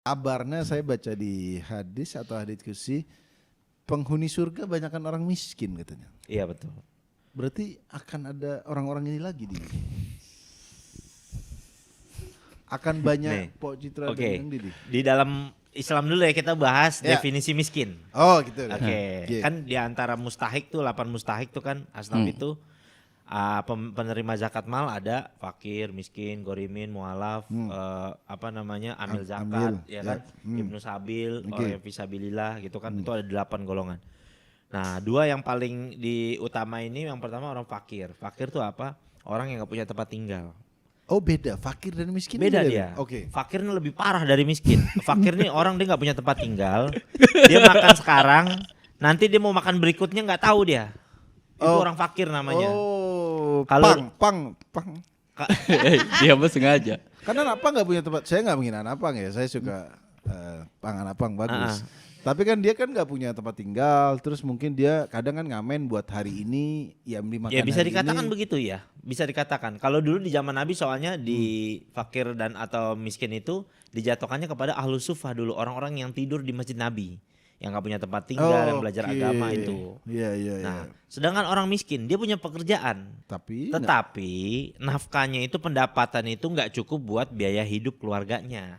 Kabarnya saya baca di hadis atau hadits kursi, penghuni surga banyakkan orang miskin katanya. Iya betul. Berarti akan ada orang-orang ini lagi di. Akan banyak Pok Citra dan Didi. Di dalam Islam dulu ya kita bahas definisi miskin. Oh gitu. Oke. Kan di antara mustahik tuh 8 mustahik tuh kan asnaf itu penerima zakat mal ada fakir, miskin, gorimin, mualaf, amil zakat, ya kan, ibnu sabil, orang yang fisabilillah gitu kan, itu ada 8 golongan. Nah 2 yang paling diutama ini, yang pertama orang fakir. Fakir tuh apa? Orang yang nggak punya tempat tinggal. Oh beda, fakir dan miskin. Beda dia. Oke. Fakirnya lebih parah dari miskin. Fakir nih orang dia nggak punya tempat tinggal, dia makan sekarang, nanti dia mau makan berikutnya nggak tahu dia. Itu orang fakir namanya. Oh, kalau pang. Dia mah sengaja. Karena Apang nggak punya tempat. Saya nggak menghina Apang ya. Saya suka pangan Apang bagus. Tapi kan dia kan nggak punya tempat tinggal. Terus mungkin dia kadang kan ngamen buat hari ini ya beli makan. Ya bisa hari dikatakan ini. begitu ya. Bisa dikatakan. Kalau dulu di zaman Nabi soalnya di fakir dan atau miskin itu dijatuhkannya kepada ahlu sufah dulu, orang-orang yang tidur di masjid Nabi. Yang gak punya tempat tinggal, yang belajar agama itu. Iya. Nah, sedangkan orang miskin dia punya pekerjaan, tetapi nafkahnya itu, pendapatan itu nggak cukup buat biaya hidup keluarganya.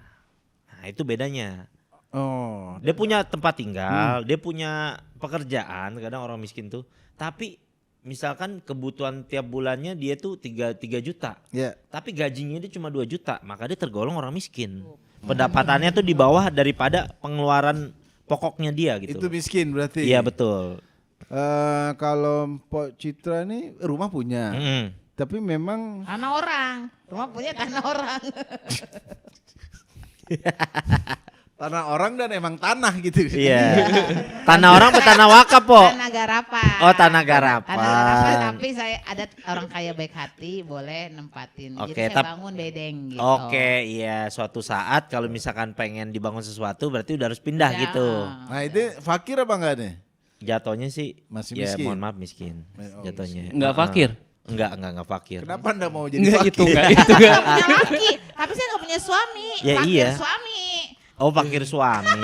Nah itu bedanya. Oh, Dia punya tempat tinggal, dia punya pekerjaan, kadang orang miskin tuh. Tapi misalkan kebutuhan tiap bulannya dia tuh 3 juta, tapi gajinya dia cuma 2 juta, maka dia tergolong orang miskin. Pendapatannya tuh di bawah daripada pengeluaran pokoknya dia gitu. itu miskin berarti. Iya betul. Kalau Pok Citra nih rumah punya, tapi memang Tanah orang, rumah punya tanah orang. tanah orang dan emang tanah gitu. Iya. Tanah orang atau tanah wakaf, Po? Tanah garapan. Oh, tanah garapan. Tanah garapan, tapi saya ada orang kaya baik hati boleh nempatin. Oke, Jadi saya bangun bedeng gitu. Oke, iya, suatu saat kalau misalkan pengen dibangun sesuatu berarti udah harus pindah Ya. gitu. Nah itu fakir apa enggak nih? Jatuhnya sih Masih ya miskin? mohon maaf miskin. Oh, Jatuhnya. Enggak fakir. Enggak fakir. Kenapa anda mau jadi Enggak fakir? itu enggak. Saya nggak punya laki, tapi saya nggak punya suami. Ya Fakir iya. suami. Oh, fakir suami.